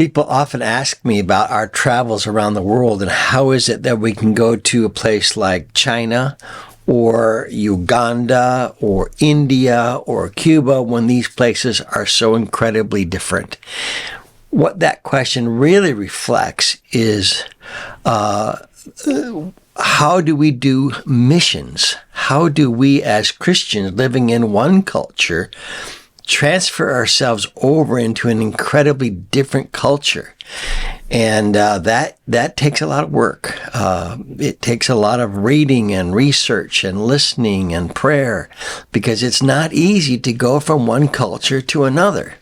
People often ask me about our travels around the world and how is it that we can go to a place like China or Uganda or India or Cuba when these places are so incredibly different. What that question really reflects is how do we do missions? How do we as Christians living in one culture transfer ourselves over into an incredibly different culture? And that takes a lot of work. It takes a lot of reading and research and listening and prayer, because it's not easy to go from one culture to another.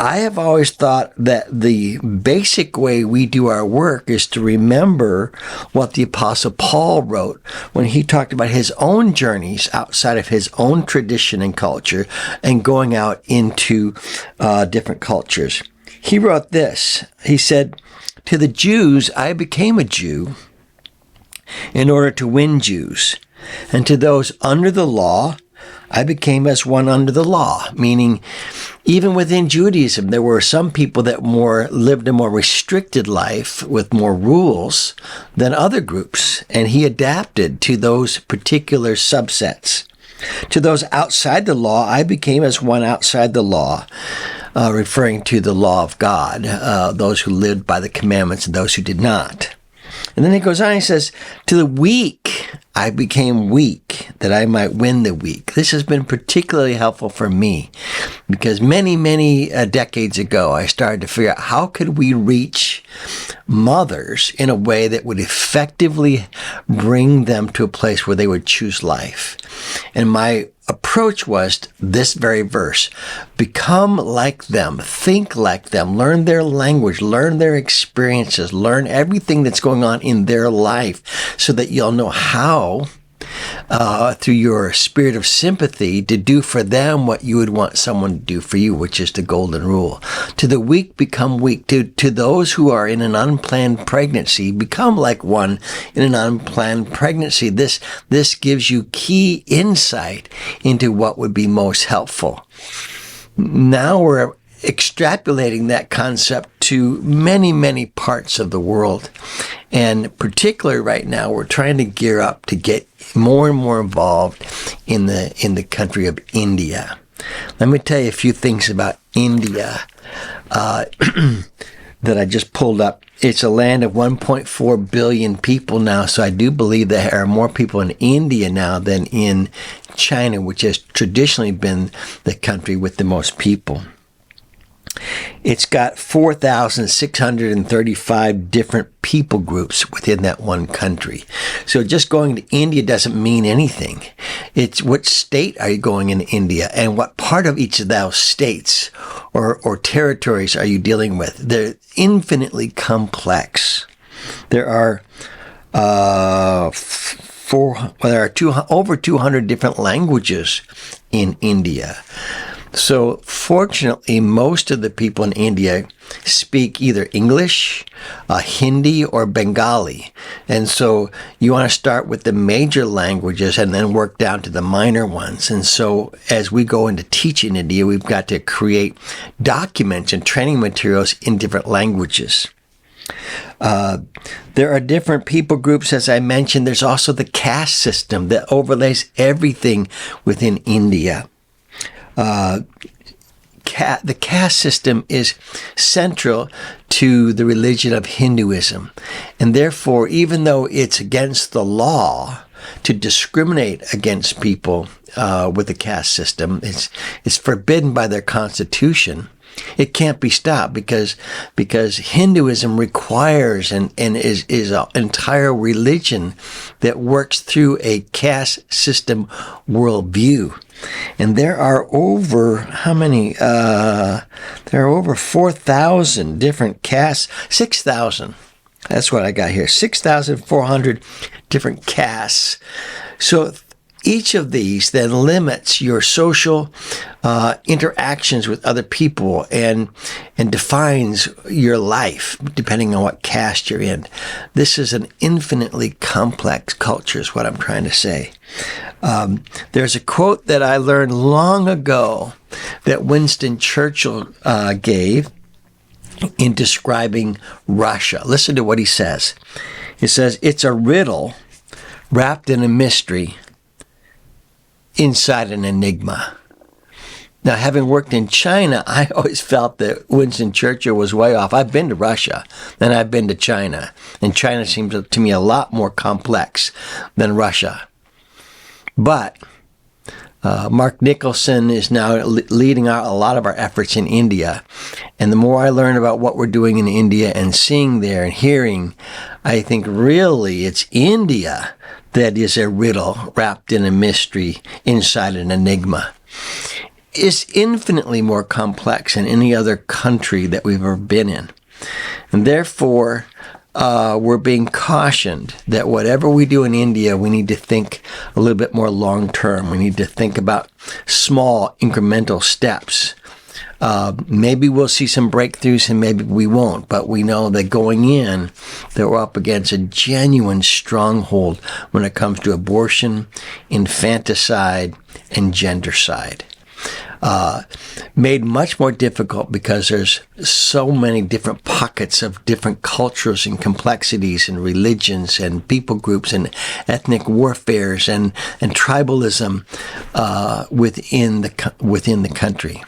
I have always thought that the basic way we do our work is to remember what the Apostle Paul wrote when he talked about his own journeys outside of his own tradition and culture and going out into different cultures. He wrote this. He said, "To the Jews, I became a Jew in order to win Jews. And to those under the law, I became as one under the law," meaning even within Judaism, there were some people that lived a more restricted life with more rules than other groups, and he adapted to those particular subsets. To those outside the law, I became as one outside the law, referring to the law of God, those who lived by the commandments and those who did not. And then he goes on, he says, "To the weak, I became weak, that I might win the weak." This has been particularly helpful for me, because many decades ago, I started to figure out how could we reach mothers in a way that would effectively bring them to a place where they would choose life. And my approach was this very verse: become like them, think like them, learn their language, learn their experiences, learn everything that's going on in their life, so that you'll know how, through your spirit of sympathy, to do for them what you would want someone to do for you, which is the golden rule. To the weak, become weak. To those who are in an unplanned pregnancy, become like one in an unplanned pregnancy. This gives you key insight into what would be most helpful. Now we're extrapolating that concept to many parts of the world. And particularly right now, we're trying to gear up to get more and more involved in the country of India. Let me tell you a few things about India that I just pulled up. It's a land of 1.4 billion people now, so I do believe there are more people in India now than in China, which has traditionally been the country with the most people. It's got 4,635 different people groups within that one country. So just going to India doesn't mean anything. It's what state are you going in India, and what part of each of those states or territories are you dealing with? They're infinitely complex. There are over 200 different languages in India. So fortunately, most of the people in India speak either English, Hindi, or Bengali. And so you want to start with the major languages and then work down to the minor ones. And so as we go into teaching in India, we've got to create documents and training materials in different languages. There are different people groups, as I mentioned. There's also the caste system that overlays everything within India. The caste system is central to the religion of Hinduism. And therefore, even though it's against the law to discriminate against people with the caste system, it's forbidden by their constitution. It can't be stopped because Hinduism requires and is an entire religion that works through a caste system worldview. And there are over, how many? There are over 4,000 different castes, 6,000. That's what I got here, 6,400 different castes. So each of these then limits your social interactions with other people and defines your life depending on what caste you're in. This is an infinitely complex culture is what I'm trying to say. There's a quote that I learned long ago that Winston Churchill gave. in describing Russia. Listen to what he says. He says, it's a riddle wrapped in a mystery inside an enigma. Now, having worked in China, I always felt that Winston Churchill was way off. I've been to Russia, and I've been to China. And China seems to me a lot more complex than Russia. But Mark Nicholson is now leading a lot of our efforts in India. And the more I learn about what we're doing in India and seeing there and hearing, I think really it's India that is a riddle wrapped in a mystery inside an enigma. It's infinitely more complex than any other country that we've ever been in. And therefore, we're being cautioned that whatever we do in India, we need to think a little bit more long-term. We need to think about small, incremental steps. Maybe we'll see some breakthroughs and maybe we won't, but we know that going in, that we're up against a genuine stronghold when it comes to abortion, infanticide, and gendercide. Made much more difficult because there's so many different pockets of different cultures and complexities and religions and people groups and ethnic warfares and tribalism within the country.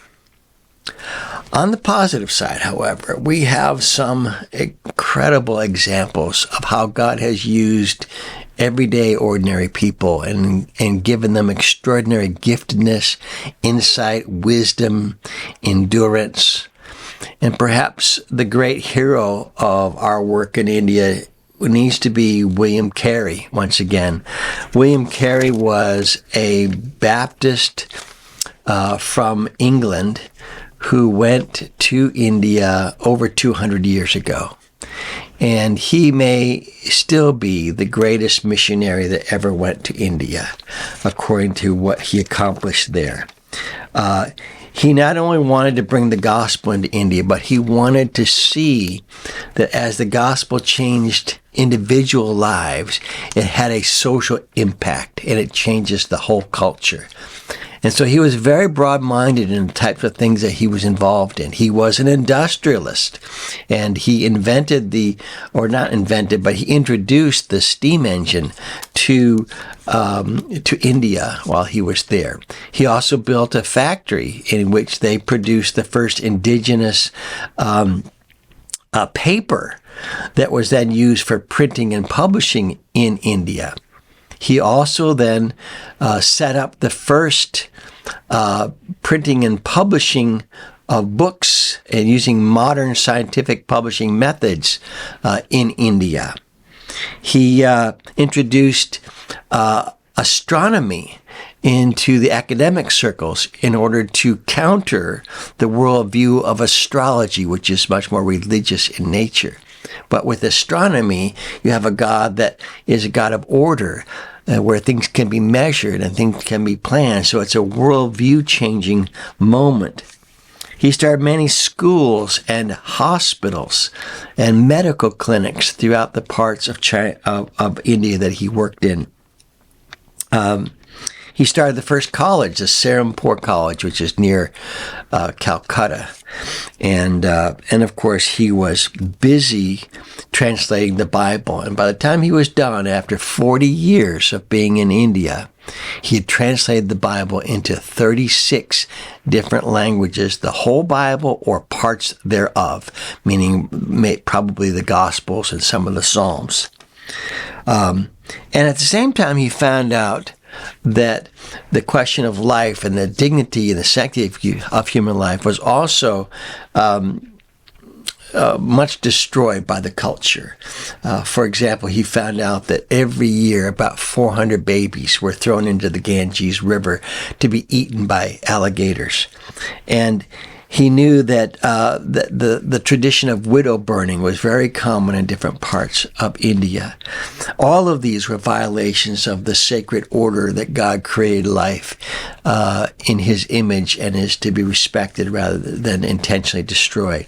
On the positive side, however, we have some incredible examples of how God has used everyday, ordinary people and given them extraordinary giftedness, insight, wisdom, endurance. And perhaps the great hero of our work in India needs to be William Carey once again. William Carey was a Baptist from England who went to India over 200 years ago. And he may still be the greatest missionary that ever went to India, according to what he accomplished there. He not only wanted to bring the gospel into India, but he wanted to see that as the gospel changed individual lives, it had a social impact and it changes the whole culture. And so he was very broad-minded in the types of things that he was involved in. He was an industrialist, and he introduced the steam engine to India while he was there. He also built a factory in which they produced the first indigenous paper that was then used for printing and publishing in India. He also then set up the first printing and publishing of books and using modern scientific publishing methods in India. He introduced astronomy into the academic circles in order to counter the worldview of astrology, which is much more religious in nature. But with astronomy, you have a God that is a God of order, where things can be measured and things can be planned. So it's a worldview-changing moment. He started many schools and hospitals and medical clinics throughout the parts of China, of India that he worked in. He started the first college, the Serampore College, which is near Calcutta. And of course, he was busy translating the Bible. And by the time he was done, after 40 years of being in India, he had translated the Bible into 36 different languages, the whole Bible or parts thereof, meaning probably the Gospels and some of the Psalms. And at the same time, he found out that the question of life and the dignity and the sanctity of human life was also much destroyed by the culture. For example, he found out that every year about 400 babies were thrown into the Ganges River to be eaten by alligators. And he knew that the tradition of widow burning was very common in different parts of India. All of these were violations of the sacred order that God created life in his image and is to be respected rather than intentionally destroyed.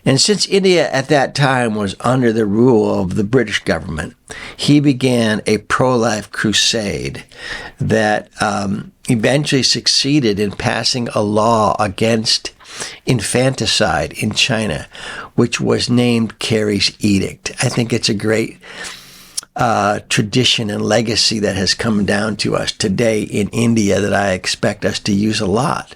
And since India at that time was under the rule of the British government, he began a pro-life crusade that eventually succeeded in passing a law against infanticide in China, which was named Carrie's Edict. I think it's a great tradition and legacy that has come down to us today in India that I expect us to use a lot.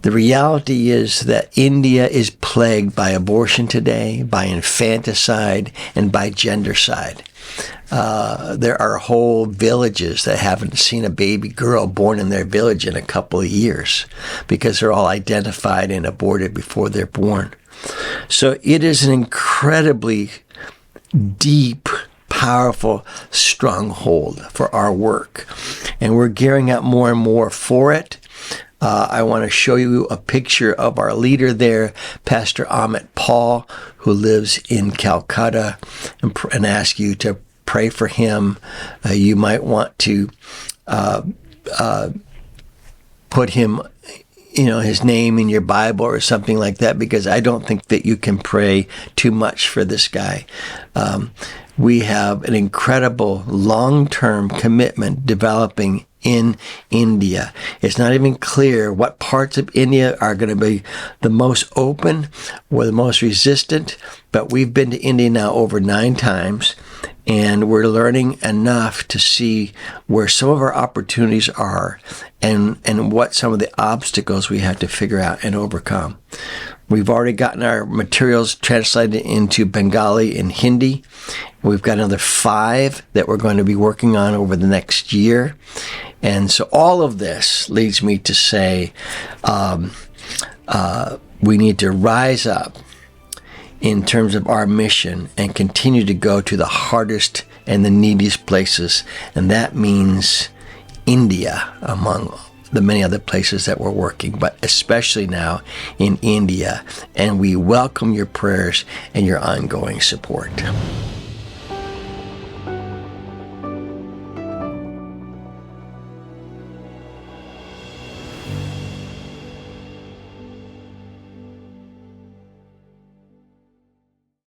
The reality is that India is plagued by abortion today, by infanticide, and by gendercide. There are whole villages that haven't seen a baby girl born in their village in a couple of years because they're all identified and aborted before they're born. So it is an incredibly deep, powerful stronghold for our work. And we're gearing up more and more for it. I want to show you a picture of our leader there, Pastor Amit Paul, who lives in Calcutta, and ask you to pray for him. You might want to put him, his name in your Bible or something like that, because I don't think that you can pray too much for this guy. We have an incredible long-term commitment developing in India. It's not even clear what parts of India are going to be the most open or the most resistant, but we've been to India now over 9 times, and we're learning enough to see where some of our opportunities are and what some of the obstacles we have to figure out and overcome. We've already gotten our materials translated into Bengali and Hindi. We've got another 5 that we're going to be working on over the next year. And so all of this leads me to say we need to rise up in terms of our mission and continue to go to the hardest and the neediest places. And that means India, among the many other places that we're working, but especially now in India. And we welcome your prayers and your ongoing support.